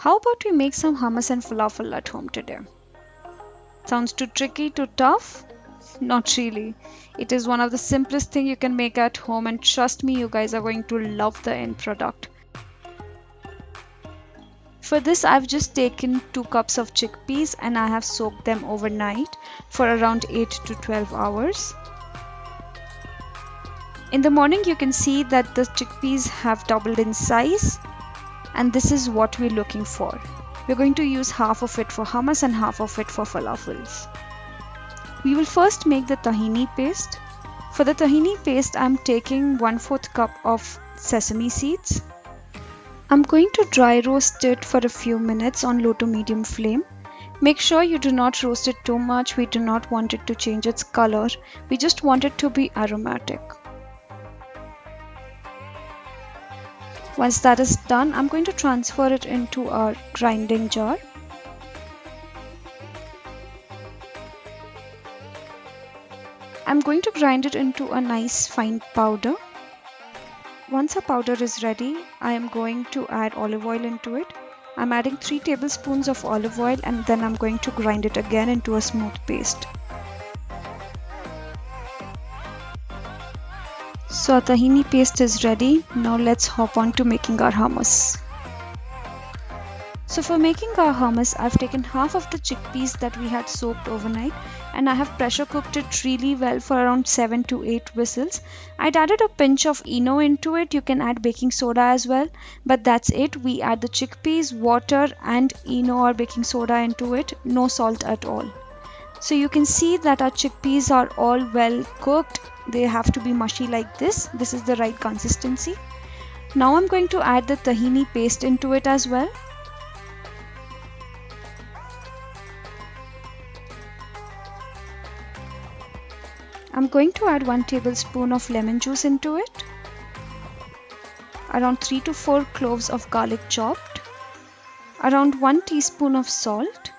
How about we make some hummus and falafel at home today? Sounds too tricky, too tough? Not really. It is one of the simplest things you can make at home, and trust me, you guys are going to love the end product. For this, I've just taken 2 cups of chickpeas and I have soaked them overnight for around 8 to 12 hours. In the morning, you can see that the chickpeas have doubled in size, and this is what we're looking for. We're going to use half of it for hummus and half of it for falafels. We will first make the tahini paste. For the tahini paste, I'm taking 1/4 cup of sesame seeds. I'm going to dry roast it for a few minutes on low to medium flame. Make sure you do not roast it too much. We do not want it to change its color. We just want it to be aromatic. Once that is done, I'm going to transfer it into our grinding jar. I'm going to grind it into a nice fine powder. Once our powder is ready, I am going to add olive oil into it. I'm adding 3 tablespoons of olive oil and then I'm going to grind it again into a smooth paste. So our tahini paste is ready. Now let's hop on to making our hummus. So for making our hummus, I've taken half of the chickpeas that we had soaked overnight and I have pressure cooked it really well for around 7 to 8 whistles. I'd added a pinch of Eno into it. You can add baking soda as well, but that's it. We add the chickpeas, water and Eno or baking soda into it, no salt at all. So you can see that our chickpeas are all well cooked. They have to be mushy like this. This is the right consistency. Now I'm going to add the tahini paste into it as well. I'm going to add 1 tablespoon of lemon juice into it, around 3 to 4 cloves of garlic chopped, around 1 teaspoon of salt,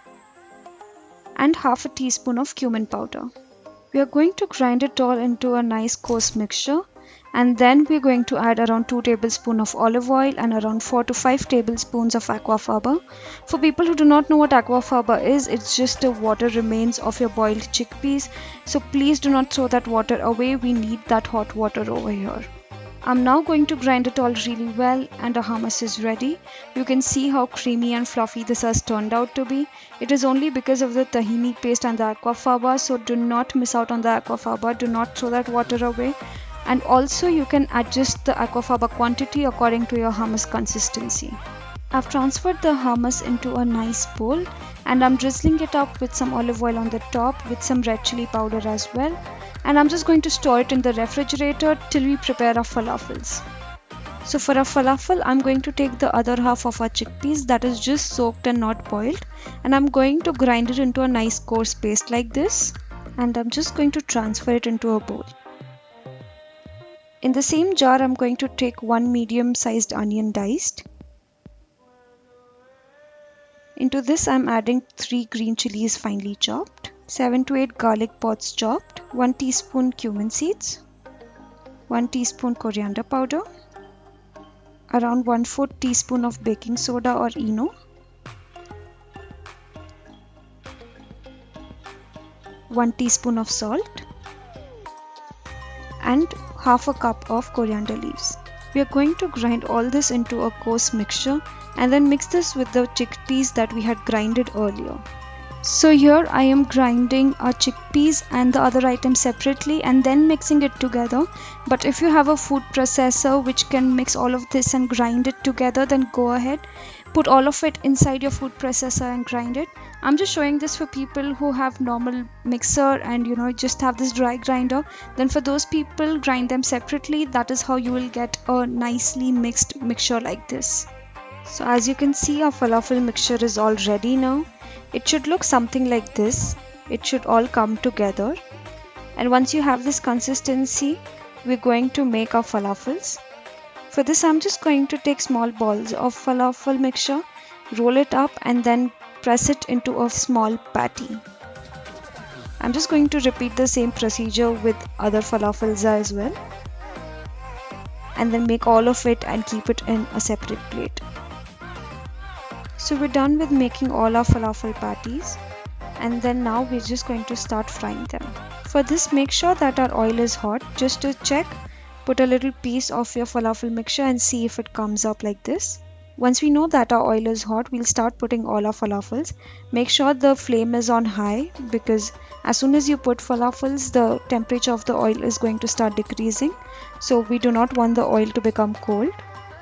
and half a teaspoon of cumin powder. We are going to grind it all into a nice coarse mixture, and then we're going to add around 2 tablespoons of olive oil and around 4 to 5 tablespoons of Aquafaba. For people who do not know what Aquafaba is, it's just the water remains of your boiled chickpeas. So please do not throw that water away. We need that hot water over here. I'm now going to grind it all really well and our hummus is ready. You can see how creamy and fluffy this has turned out to be. It is only because of the tahini paste and the Aquafaba, so do not miss out on the Aquafaba. Do not throw that water away. And also you can adjust the Aquafaba quantity according to your hummus consistency. I've transferred the hummus into a nice bowl and I'm drizzling it up with some olive oil on the top with some red chili powder as well. And I'm just going to store it in the refrigerator till we prepare our falafels. So for our falafel, I'm going to take the other half of our chickpeas that is just soaked and not boiled, and I'm going to grind it into a nice coarse paste like this, and I'm just going to transfer it into a bowl. In the same jar, I'm going to take 1 medium-sized onion diced. Into this, I'm adding 3 green chilies finely chopped, 7 to 8 garlic pods chopped, 1 teaspoon cumin seeds, 1 teaspoon coriander powder, around 1/4 teaspoon of baking soda or Eno, 1 teaspoon of salt, and half a cup of coriander leaves. We are going to grind all this into a coarse mixture and then mix this with the chickpeas that we had grinded earlier. So here I am grinding our chickpeas and the other items separately and then mixing it together. But if you have a food processor which can mix all of this and grind it together, then go ahead. Put all of it inside your food processor and grind it. I'm just showing this for people who have normal mixer and just have this dry grinder. Then for those people, grind them separately. That is how you will get a nicely mixed mixture like this. So as you can see, our falafel mixture is all ready now. It should look something like this. It should all come together. And once you have this consistency, we're going to make our falafels. For this, I'm just going to take small balls of falafel mixture, roll it up and then press it into a small patty. I'm just going to repeat the same procedure with other falafels as well. And then make all of it and keep it in a separate plate. So we're done with making all our falafel patties, and then now we're just going to start frying them. For this, make sure that our oil is hot. Just to check, put a little piece of your falafel mixture and see if it comes up like this. Once we know that our oil is hot, we'll start putting all our falafels. Make sure the flame is on high, because as soon as you put falafels, the temperature of the oil is going to start decreasing. So we do not want the oil to become cold.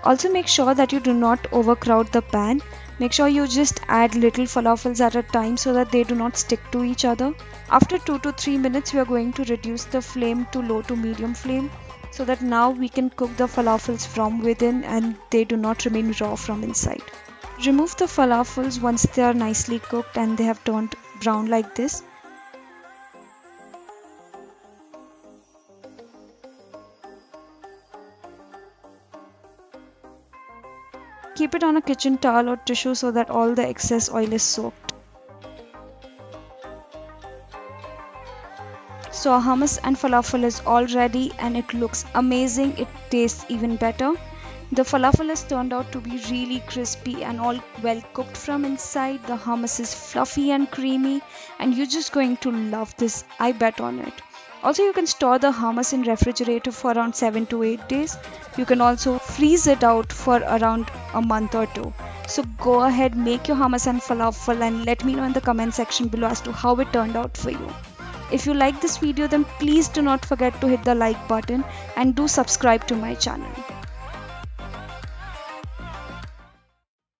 Also make sure that you do not overcrowd the pan. Make sure you just add little falafels at a time so that they do not stick to each other. After 2 to 3 minutes, we are going to reduce the flame to low to medium flame, so that now we can cook the falafels from within and they do not remain raw from inside. Remove the falafels once they are nicely cooked and they have turned brown like this. Keep it on a kitchen towel or tissue so that all the excess oil is soaked. So our hummus and falafel is all ready and it looks amazing. It tastes even better. The falafel has turned out to be really crispy and all well cooked from inside. The hummus is fluffy and creamy and you're just going to love this. I bet on it. Also, you can store the hummus in refrigerator for around 7 to 8 days. You can also freeze it out for around a month or two. So go ahead, make your hummus and falafel and let me know in the comment section below as to how it turned out for you. If you like this video, then please do not forget to hit the like button and do subscribe to my channel.